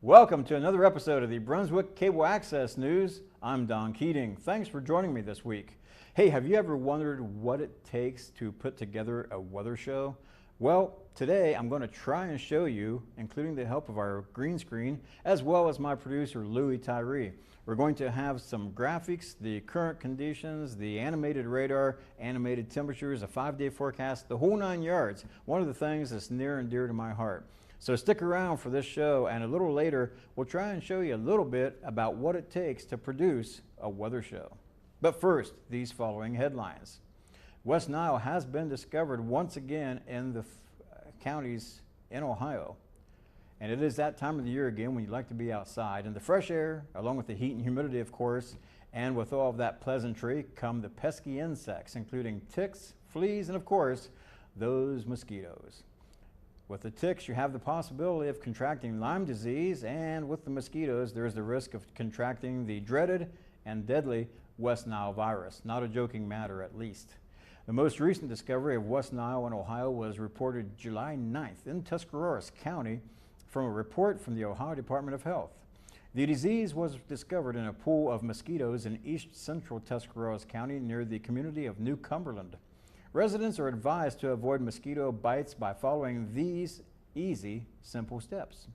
Welcome to another episode of the Brunswick Cable Access News. I'm Don Keating. Thanks for joining me this week. Hey, have you ever wondered what it takes to put together a weather show? Well, today I'm going to try and show you, including the help of our green screen, as well as my producer, Louis Tyree. We're going to have some graphics, the current conditions, the animated radar, animated temperatures, a 5-day forecast, the whole 9 yards. One of the things that's near and dear to my heart. So stick around for this show, and a little later, we'll try and show you a little bit about what it takes to produce a weather show. But first, these following headlines. West Nile has been discovered once again in the counties in Ohio. And it is that time of the year again when you like to be outside. And the fresh air, along with the heat and humidity, of course, and with all of that pleasantry come the pesky insects, including ticks, fleas, and of course, those mosquitoes. With the ticks, you have the possibility of contracting Lyme disease, and with the mosquitoes, there's the risk of contracting the dreaded and deadly West Nile virus. Not a joking matter, at least. The most recent discovery of West Nile in Ohio was reported July 9th in Tuscarawas County from a report from the Ohio Department of Health. The disease was discovered in a pool of mosquitoes in east central Tuscarawas County near the community of New Cumberland. Residents are advised to avoid mosquito bites by following these easy, simple steps.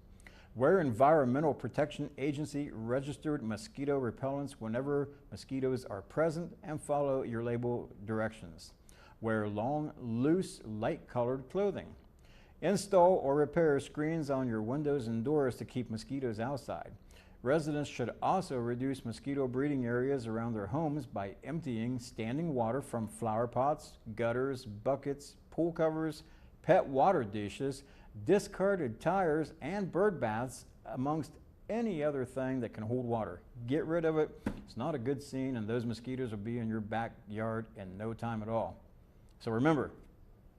Wear Environmental Protection Agency registered mosquito repellents whenever mosquitoes are present and follow your label directions. Wear long, loose, light-colored clothing. Install or repair screens on your windows and doors to keep mosquitoes outside. Residents should also reduce mosquito breeding areas around their homes by emptying standing water from flower pots, gutters, buckets, pool covers, pet water dishes, discarded tires, and bird baths, amongst any other thing that can hold water. Get rid of it. It's not a good scene, and those mosquitoes will be in your backyard in no time at all. So remember,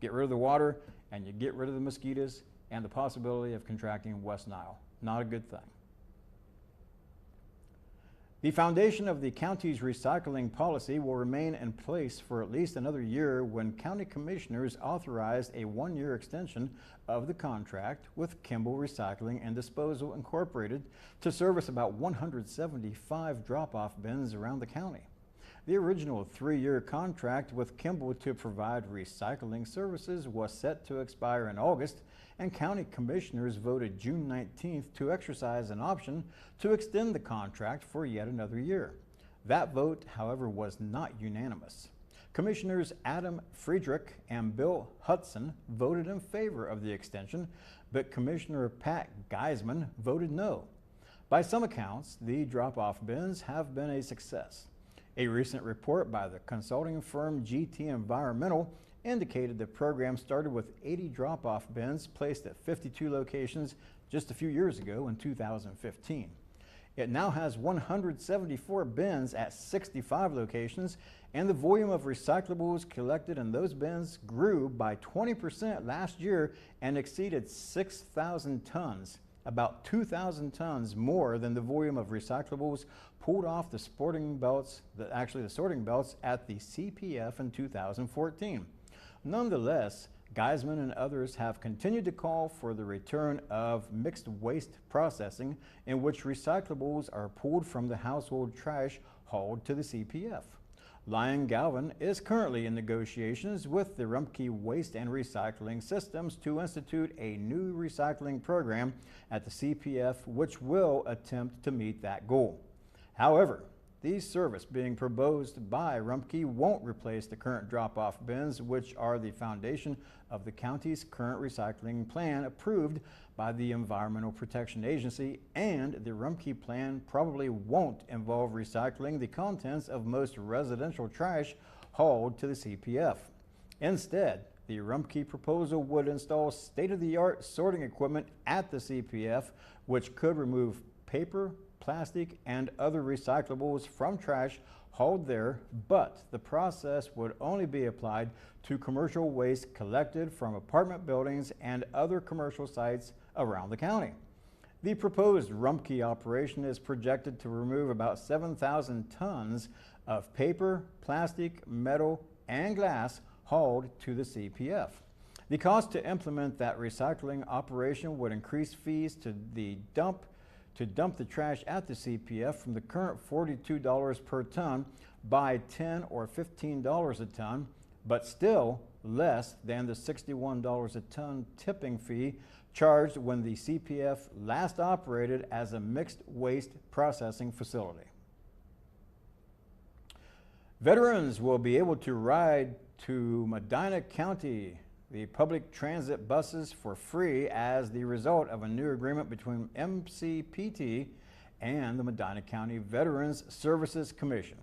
get rid of the water, and you get rid of the mosquitoes and the possibility of contracting West Nile. Not a good thing. The foundation of the county's recycling policy will remain in place for at least another year when county commissioners authorized a 1-year extension of the contract with Kimball Recycling and Disposal Incorporated to service about 175 drop-off bins around the county. The original 3-year contract with Kimball to provide recycling services was set to expire in August, and county commissioners voted June 19th to exercise an option to extend the contract for yet another year. That vote, however, was not unanimous. Commissioners Adam Friedrich and Bill Hudson voted in favor of the extension, but Commissioner Pat Geisman voted no. By some accounts, the drop-off bins have been a success. A recent report by the consulting firm GT Environmental indicated the program started with 80 drop-off bins placed at 52 locations just a few years ago in 2015. It now has 174 bins at 65 locations, and the volume of recyclables collected in those bins grew by 20% last year and exceeded 6,000 tons, about 2,000 tons more than the volume of recyclables pulled off the sorting belts at the CPF in 2014. Nonetheless, Geisman and others have continued to call for the return of mixed waste processing, in which recyclables are pulled from the household trash hauled to the CPF. Lyon Galvin is currently in negotiations with the Rumpke Waste and Recycling Systems to institute a new recycling program at the CPF, which will attempt to meet that goal. However, the service being proposed by Rumpke won't replace the current drop-off bins, which are the foundation of the county's current recycling plan approved by the Environmental Protection Agency, and the Rumpke plan probably won't involve recycling the contents of most residential trash hauled to the CPF. Instead, the Rumpke proposal would install state-of-the-art sorting equipment at the CPF, which could remove paper, plastic, and other recyclables from trash hauled there, but the process would only be applied to commercial waste collected from apartment buildings and other commercial sites around the county. The proposed Rumpke operation is projected to remove about 7,000 tons of paper, plastic, metal, and glass hauled to the CPF. The cost to implement that recycling operation would increase fees to the dump to dump the trash at the CPF from the current $42 per ton by $10 or $15 a ton, but still less than the $61 a ton tipping fee charged when the CPF last operated as a mixed waste processing facility. Veterans will be able to ride to Medina County, the public transit buses, for free as the result of a new agreement between MCPT and the Medina County Veterans Services Commission.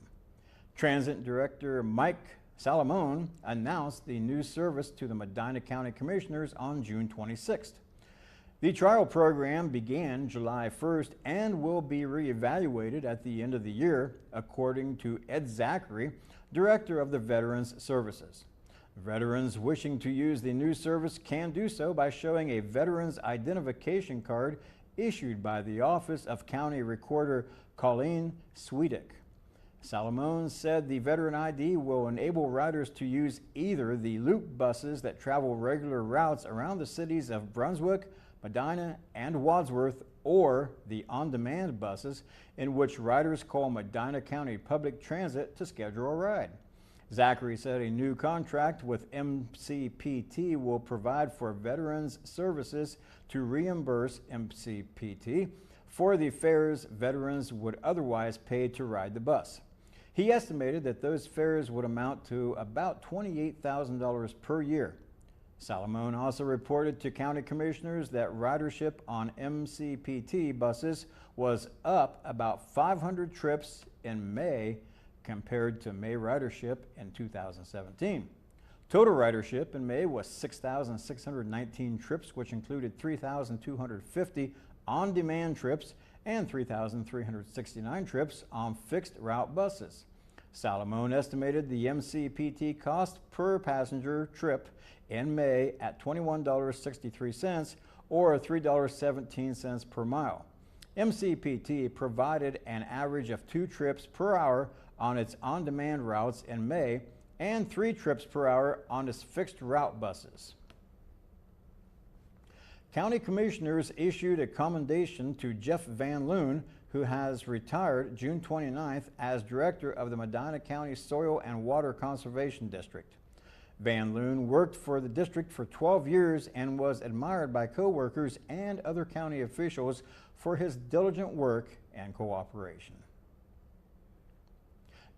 Transit Director Mike Salamone announced the new service to the Medina County Commissioners on June 26th. The trial program began July 1st and will be reevaluated at the end of the year, according to Ed Zachary, Director of the Veterans Services. Veterans wishing to use the new service can do so by showing a Veterans Identification Card issued by the Office of County Recorder Colleen Swedick. Salamone said the Veteran ID will enable riders to use either the loop buses that travel regular routes around the cities of Brunswick, Medina, and Wadsworth, or the on-demand buses in which riders call Medina County Public Transit to schedule a ride. Zachary said a new contract with MCPT will provide for Veterans Services to reimburse MCPT for the fares veterans would otherwise pay to ride the bus. He estimated that those fares would amount to about $28,000 per year. Salamone also reported to county commissioners that ridership on MCPT buses was up about 500 trips in May compared to May ridership in 2017. Total ridership in May was 6,619 trips, which included 3,250 on-demand trips and 3,369 trips on fixed route buses. Salamone estimated the MCPT cost per passenger trip in May at $21.63 or $3.17 per mile. MCPT provided an average of 2 trips per hour on its on-demand routes in May and 3 trips per hour on its fixed route buses. County Commissioners issued a commendation to Jeff Van Loon, who has retired June 29th as Director of the Medina County Soil and Water Conservation District. Van Loon worked for the district for 12 years and was admired by co-workers and other county officials for his diligent work and cooperation.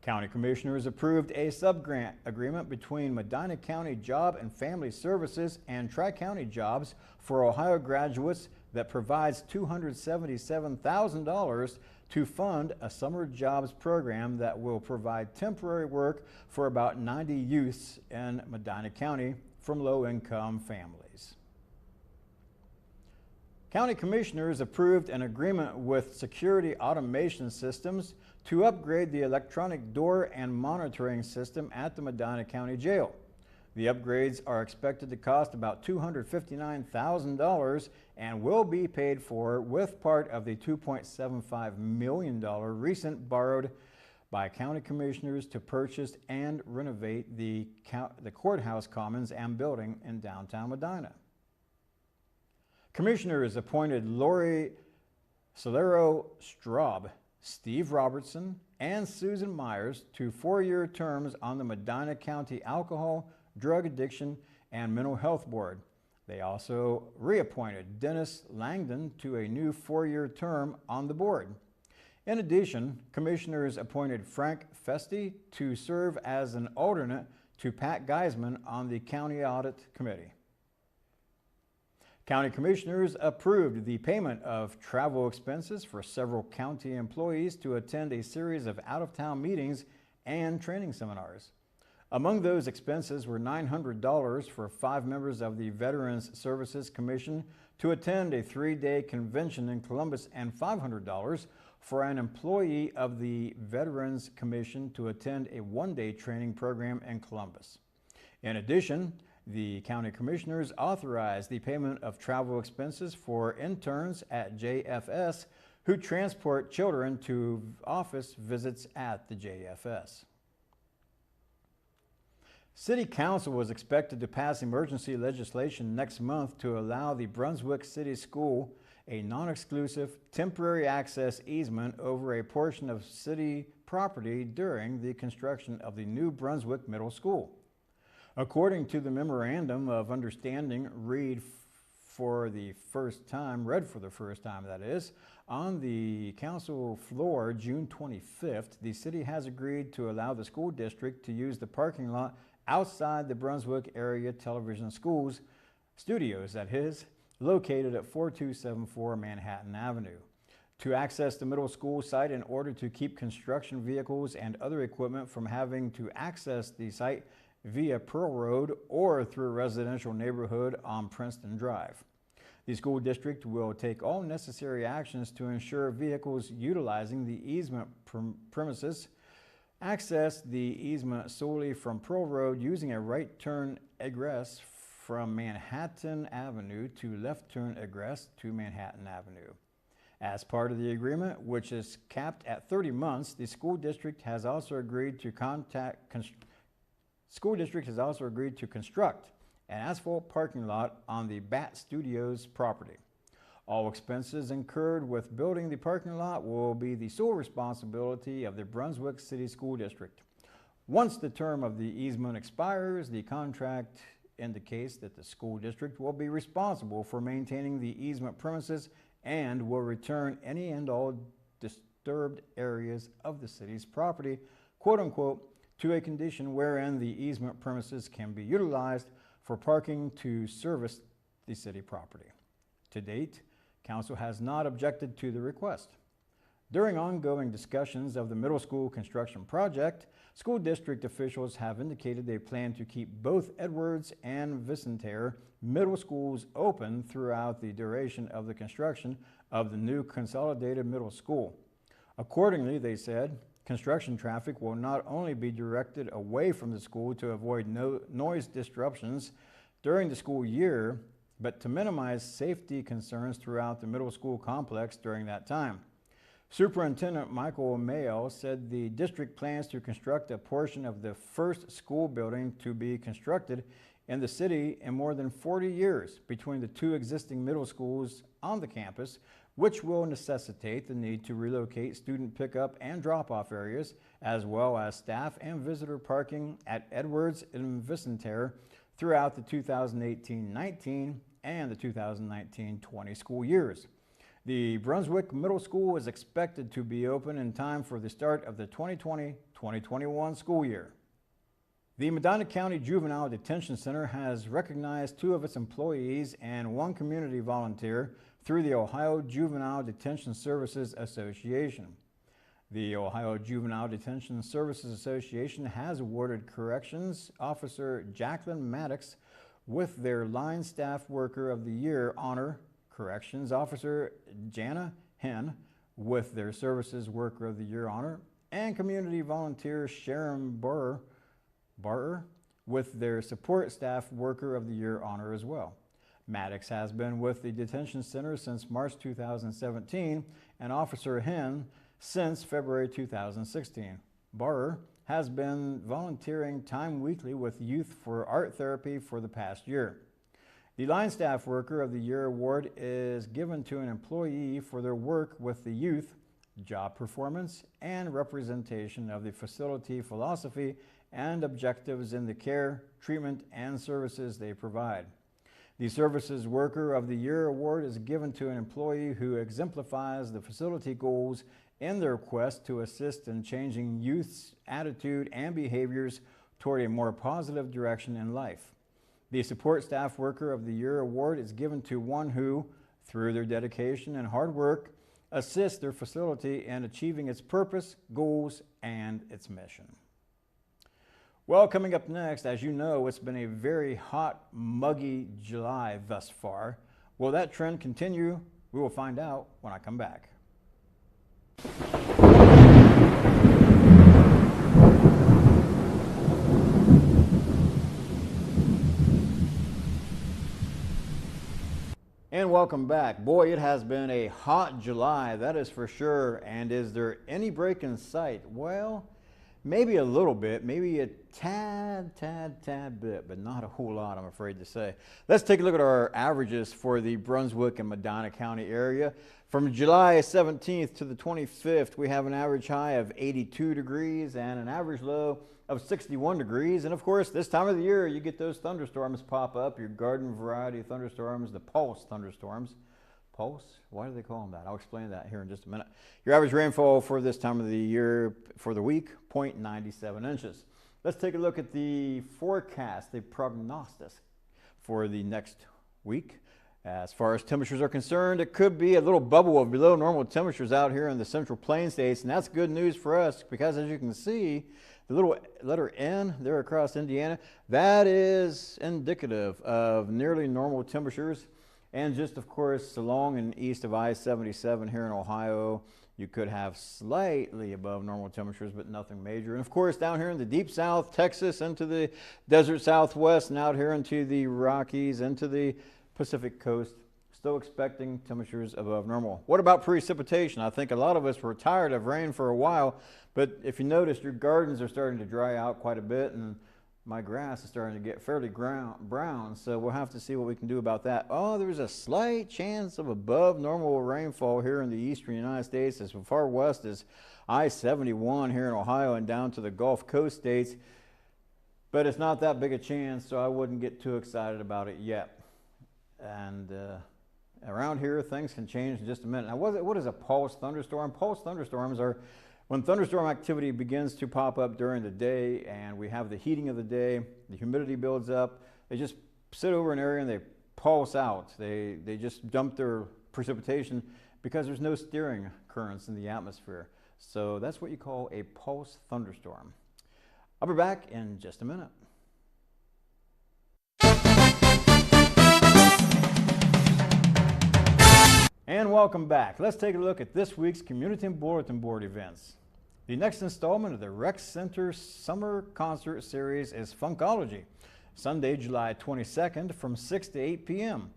County Commissioners approved a subgrant agreement between Medina County Job and Family Services and Tri-County Jobs for Ohio graduates that provides $277,000 to fund a summer jobs program that will provide temporary work for about 90 youths in Medina County from low-income families. County Commissioners approved an agreement with Security Automation Systems to upgrade the electronic door and monitoring system at the Medina County Jail. The upgrades are expected to cost about $259,000 and will be paid for with part of the $2.75 million recent borrowed by County Commissioners to purchase and renovate the courthouse commons and building in downtown Medina. Commissioners appointed Lori Solero-Straub, Steve Robertson, and Susan Myers to 4-year terms on the Medina County Alcohol, Drug Addiction, and Mental Health Board. They also reappointed Dennis Langdon to a new 4-year term on the board. In addition, Commissioners appointed Frank Festi to serve as an alternate to Pat Geisman on the County Audit Committee. County Commissioners approved the payment of travel expenses for several county employees to attend a series of out-of-town meetings and training seminars. Among those expenses were $900 for 5 members of the Veterans Services Commission to attend a 3-day convention in Columbus and $500 for an employee of the Veterans Commission to attend a 1-day training program in Columbus. In addition, the County Commissioners authorized the payment of travel expenses for interns at JFS who transport children to office visits at the JFS. City Council was expected to pass emergency legislation next month to allow the Brunswick City School a non-exclusive temporary access easement over a portion of city property during the construction of the new Brunswick Middle School. According to the Memorandum of Understanding, read for the first time, that is, on the council floor June 25th, the city has agreed to allow the school district to use the parking lot outside the Brunswick Area Television Studios, that is, located at 4274 Manhattan Avenue, to access the middle school site in order to keep construction vehicles and other equipment from having to access the site via Pearl Road or through a residential neighborhood on Princeton Drive. The school district will take all necessary actions to ensure vehicles utilizing the easement premises access the easement solely from Pearl Road using a right turn egress from Manhattan Avenue to left turn egress to Manhattan Avenue. As part of the agreement, which is capped at 30 months, the school district has also agreed to construct an asphalt parking lot on the Bat Studios property. All expenses incurred with building the parking lot will be the sole responsibility of the Brunswick City School District. Once the term of the easement expires, the contract indicates that the school district will be responsible for maintaining the easement premises and will return any and all disturbed areas of the city's property, quote unquote, to a condition wherein the easement premises can be utilized for parking to service the city property. To date, Council has not objected to the request. During ongoing discussions of the middle school construction project, school district officials have indicated they plan to keep both Edwards and Vicentaire middle schools open throughout the duration of the construction of the new consolidated middle school. Accordingly, they said, construction traffic will not only be directed away from the school to avoid noise disruptions during the school year, but to minimize safety concerns throughout the middle school complex during that time. Superintendent Michael Mayo said the district plans to construct a portion of the first school building to be constructed in the city in more than 40 years between the two existing middle schools on the campus, which will necessitate the need to relocate student pickup and drop-off areas, as well as staff and visitor parking at Edwards and Vicentaire throughout the 2018-19 and the 2019-20 school years. The Brunswick Middle School is expected to be open in time for the start of the 2020-2021 school year. The Medina County Juvenile Detention Center has recognized 2 of its employees and 1 community volunteer through the Ohio Juvenile Detention Services Association. The Ohio Juvenile Detention Services Association has awarded Corrections Officer Jacqueline Maddox with their Line Staff Worker of the Year honor, Corrections Officer Jana Hen with their Services Worker of the Year honor, and Community Volunteer Sharon Barrer with their Support Staff Worker of the Year honor as well. Maddox has been with the detention center since March 2017 and Officer Hen since February 2016. Barrer has been volunteering time weekly with Youth for Art Therapy for the past year. The Line Staff Worker of the Year award is given to an employee for their work with the youth, job performance, and representation of the facility philosophy and objectives in the care, treatment, and services they provide. The Services Worker of the Year award is given to an employee who exemplifies the facility goals in their quest to assist in changing youth's attitude and behaviors toward a more positive direction in life. The Support Staff Worker of the Year award is given to one who, through their dedication and hard work, assists their facility in achieving its purpose, goals, and its mission. Well, coming up next, as you know, it's been a very hot, muggy July thus far. Will that trend continue? We will find out when I come back. And welcome back. Boy, it has been a hot July, that is for sure. And is there any break in sight? Well, Maybe a little bit, maybe a tad bit, but not a whole lot, I'm afraid to say. Let's take a look at our averages for the Brunswick and Medina County area. From July 17th to the 25th, we have an average high of 82 degrees and an average low of 61 degrees. And of course, this time of the year, you get those thunderstorms pop up, your garden variety thunderstorms, the pulse thunderstorms. Pulse? Why do they call them that? I'll explain that here in just a minute. Your average rainfall for this time of the year for the week, 0.97 inches. Let's take a look at the forecast, the prognosis for the next week. As far as temperatures are concerned, it could be a little bubble of below normal temperatures out here in the Central Plains states, and that's good news for us because, as you can see, the little letter N there across Indiana, that is indicative of nearly normal temperatures. And just, of course, along and east of I-77 here in Ohio, you could have slightly above normal temperatures, but nothing major. And of course, down here in the deep south, Texas, into the desert southwest, and out here into the Rockies, into the Pacific coast, still expecting temperatures above normal. What about precipitation? I think a lot of us were tired of rain for a while, but if you notice, your gardens are starting to dry out quite a bit, and my grass is starting to get fairly brown, so we'll have to see what we can do about that. Oh, there's a slight chance of above normal rainfall here in the eastern United States, as far west as I-71 here in Ohio and down to the Gulf Coast states, but it's not that big a chance, so I wouldn't get too excited about it yet. And around here, things can change in just a minute. Now, what is a pulse thunderstorm? Pulse thunderstorms are when thunderstorm activity begins to pop up during the day and we have the heating of the day, the humidity builds up, they just sit over an area and they pulse out. They just dump their precipitation because there's no steering currents in the atmosphere. So that's what you call a pulse thunderstorm. I'll be back in just a minute. And welcome back. Let's take a look at this week's Community Bulletin Board events. The next installment of the Rec Center Summer Concert Series is Funkology, Sunday, July 22nd from 6 to 8 p.m.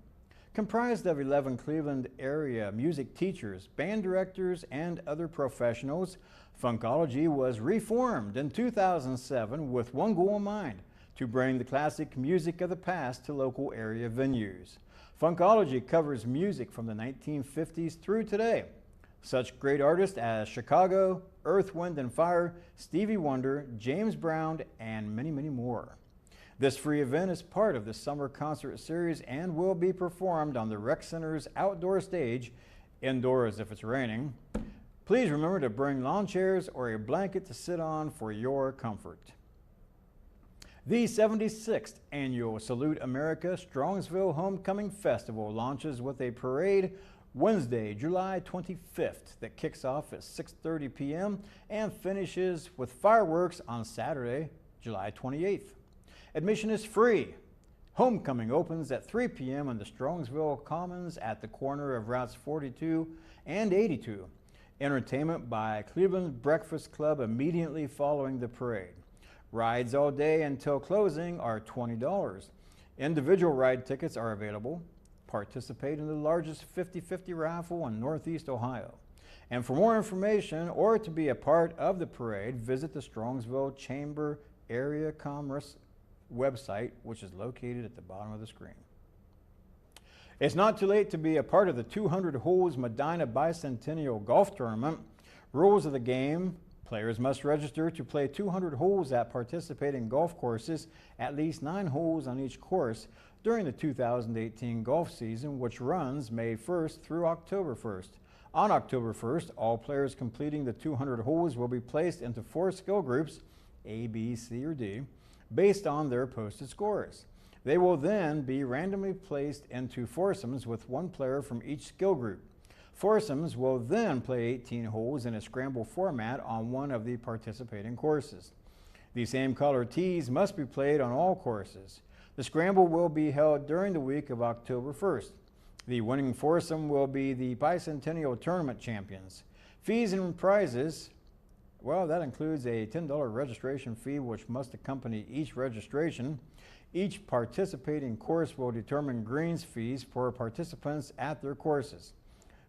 Comprised of 11 Cleveland area music teachers, band directors, and other professionals, Funkology was reformed in 2007 with one goal in mind: to bring the classic music of the past to local area venues. Funkology covers music from the 1950s through today. Such great artists as Chicago, Earth, Wind and Fire, Stevie Wonder, James Brown, and many, many more. This free event is part of the summer concert series and will be performed on the Rec Center's outdoor stage, indoors if it's raining. Please remember to bring lawn chairs or a blanket to sit on for your comfort. The 76th Annual Salute America Strongsville Homecoming Festival launches with a parade Wednesday, July 25th that kicks off at 6:30 p.m. and finishes with fireworks on Saturday, July 28th. Admission is free. Homecoming opens at 3 p.m. on the Strongsville Commons at the corner of Routes 42 and 82. Entertainment by Cleveland Breakfast Club immediately following the parade. Rides all day until closing are $20. Individual ride tickets are available. Participate in the largest 50-50 raffle in Northeast Ohio. And for more information or to be a part of the parade, visit the Strongsville Chamber Area Commerce website, which is located at the bottom of the screen. It's not too late to be a part of the 200 Holes Medina Bicentennial Golf Tournament. Rules of the game: players must register to play 200 holes at participating golf courses, at least 9 holes on each course, during the 2018 golf season, which runs May 1st through October 1st. On October 1st, all players completing the 200 holes will be placed into 4 skill groups, A, B, C, or D, based on their posted scores. They will then be randomly placed into foursomes with 1 player from each skill group. Foursomes will then play 18 holes in a scramble format on one of the participating courses. The same color tees must be played on all courses. The scramble will be held during the week of October 1st. The winning foursome will be the Bicentennial Tournament champions. Fees and prizes, well, that includes a $10 registration fee which must accompany each registration. Each participating course will determine greens fees for participants at their courses.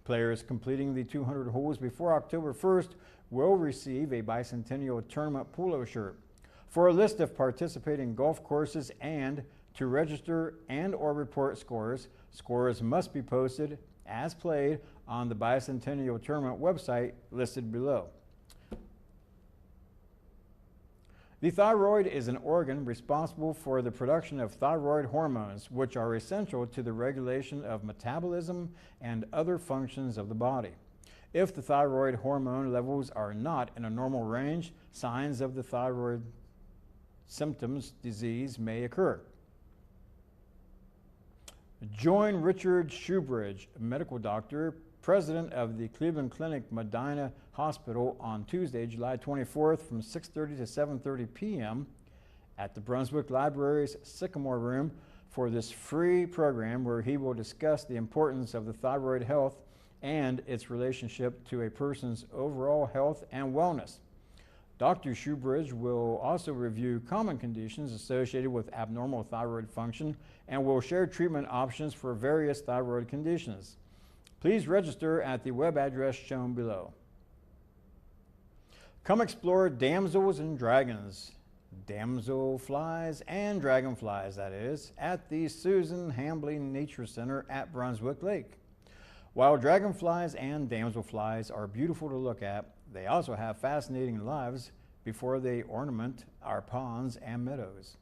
Players completing the 200 holes before October 1st will receive a Bicentennial Tournament polo shirt. For a list of participating golf courses and to register and or report scores, scores must be posted as played on the Bicentennial Tournament website listed below. The thyroid is an organ responsible for the production of thyroid hormones, which are essential to the regulation of metabolism and other functions of the body. If the thyroid hormone levels are not in a normal range, signs of the thyroid symptoms disease may occur. Join Richard Shoebridge, a medical doctor, president of the Cleveland Clinic Medina Hospital, on Tuesday, July 24th from 6:30 to 7:30 p.m. at the Brunswick Library's Sycamore Room for this free program where he will discuss the importance of the thyroid health and its relationship to a person's overall health and wellness. Dr. Shoebridge will also review common conditions associated with abnormal thyroid function and will share treatment options for various thyroid conditions. Please register at the web address shown below. Come explore damsels and dragons, damselflies and dragonflies, that is, at the Susan Hambly Nature Center at Brunswick Lake. While dragonflies and damselflies are beautiful to look at, they also have fascinating lives before they ornament our ponds and meadows.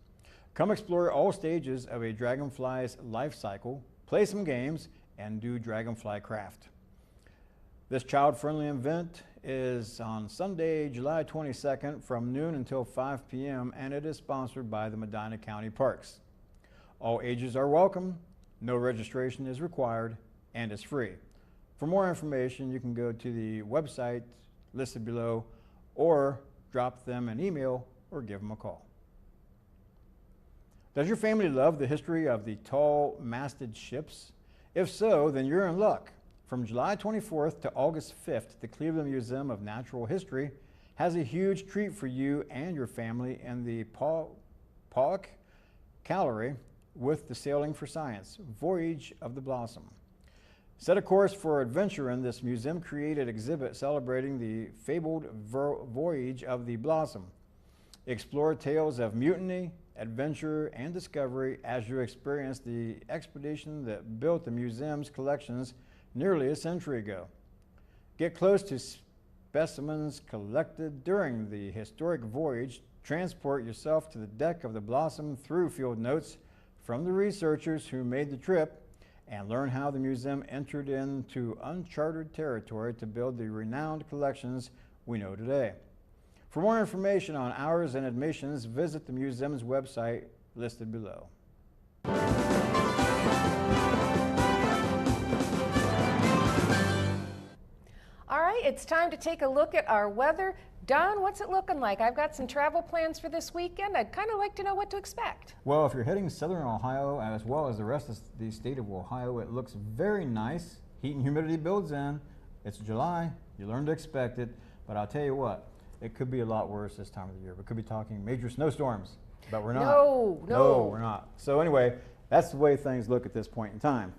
Come explore all stages of a dragonfly's life cycle, play some games, and do dragonfly craft. This child-friendly event is on Sunday, July 22nd from noon until 5 p.m. and it is sponsored by the Medina County Parks. All ages are welcome, no registration is required, and it's free. For more information, you can go to the website listed below or drop them an email or give them a call. Does your family love the history of the tall masted ships? If so, then you're in luck. From July 24th to August 5th, the Cleveland Museum of Natural History has a huge treat for you and your family in the Pollock Gallery with the Sailing for Science, Voyage of the Blossom. Set a course for adventure in this museum-created exhibit celebrating the fabled Voyage of the Blossom. Explore tales of mutiny, adventure, and discovery as you experience the expedition that built the museum's collections nearly a century ago. Get close to specimens collected during the historic voyage. Transport yourself to the deck of the Blossom through field notes from the researchers who made the trip and learn how the museum entered into uncharted territory to build the renowned collections we know today. For more information on hours and admissions, visit the museum's website listed below. All right, it's time to take a look at our weather. Don, what's it looking like? I've got some travel plans for this weekend. I'd kind of like to know what to expect. Well, if you're heading southern Ohio as well as the rest of the state of Ohio, it looks very nice. Heat and humidity builds in. It's July. You learn to expect it. But I'll tell you what, it could be a lot worse this time of the year. We could be talking major snowstorms, but we're not. No, we're not. So anyway, that's the way things look at this point in time.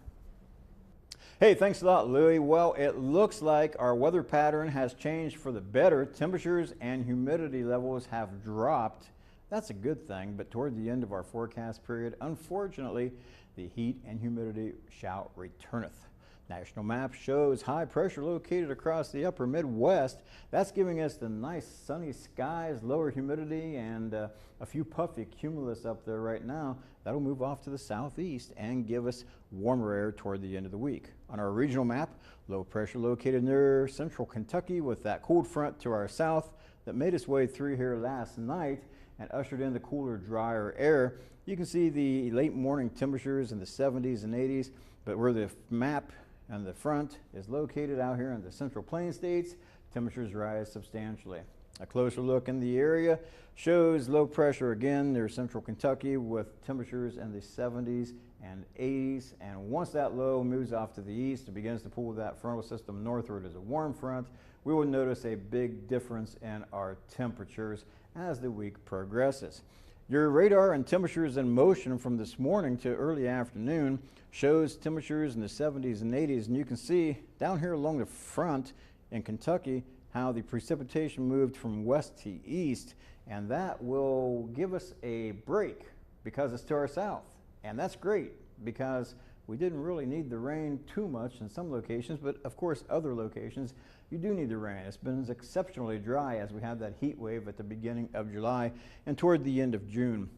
Hey, thanks a lot, Louie. Well, it looks like our weather pattern has changed for the better. Temperatures and humidity levels have dropped. That's a good thing, but toward the end of our forecast period, unfortunately, the heat and humidity shall returneth. National map shows high pressure located across the upper Midwest. That's giving us the nice sunny skies, lower humidity, and a few puffy cumulus up there right now. That'll move off to the southeast and give us warmer air toward the end of the week. On our regional map, low pressure located near central Kentucky with that cold front to our south that made its way through here last night and ushered in the cooler, drier air. You can see the late morning temperatures in the 70s and 80s, but where the map and the front is located out here in the Central Plains states, temperatures rise substantially. A closer look in the area shows low pressure again near central Kentucky with temperatures in the 70s and 80s. And once that low moves off to the east, it begins to pull that frontal system northward as a warm front. We will notice a big difference in our temperatures as the week progresses. Your radar and temperatures in motion from this morning to early afternoon shows temperatures in the 70s and 80s, and you can see down here along the front in Kentucky how the precipitation moved from west to east, and that will give us a break because it's to our south. And that's great because we didn't really need the rain too much in some locations, but of course other locations you do need the rain. It's been exceptionally dry as we had that heat wave at the beginning of July and toward the end of June.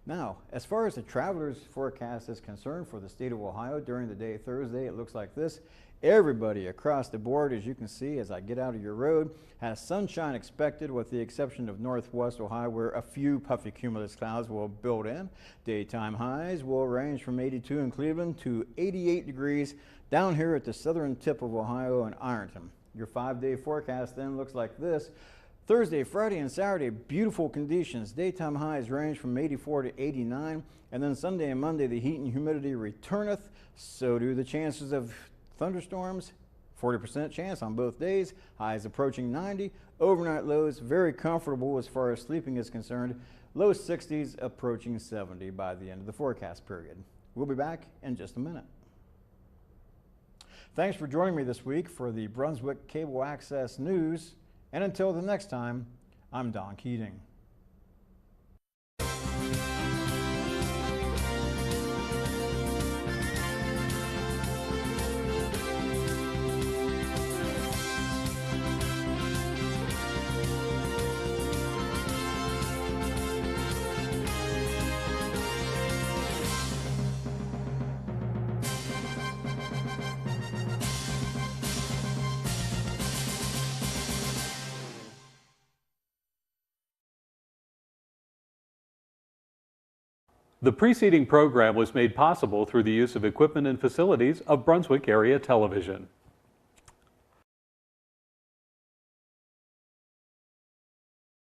Now, as far as the traveler's forecast is concerned for the state of Ohio during the day Thursday, it looks like this. Everybody across the board, as you can see as I get out of your road, has sunshine expected with the exception of northwest Ohio where a few puffy cumulus clouds will build in. Daytime highs will range from 82 in Cleveland to 88 degrees down here at the southern tip of Ohio in Ironton. Your 5-day forecast then looks like this. Thursday, Friday, and Saturday, beautiful conditions. Daytime highs range from 84 to 89. And then Sunday and Monday, the heat and humidity returneth. So do the chances of thunderstorms. 40% chance on both days. Highs approaching 90. Overnight lows very comfortable as far as sleeping is concerned. Low 60s approaching 70 by the end of the forecast period. We'll be back in just a minute. Thanks for joining me this week for the Brunswick Cable Access News. And until the next time, I'm Don Keating. The preceding program was made possible through the use of equipment and facilities of Brunswick Area Television.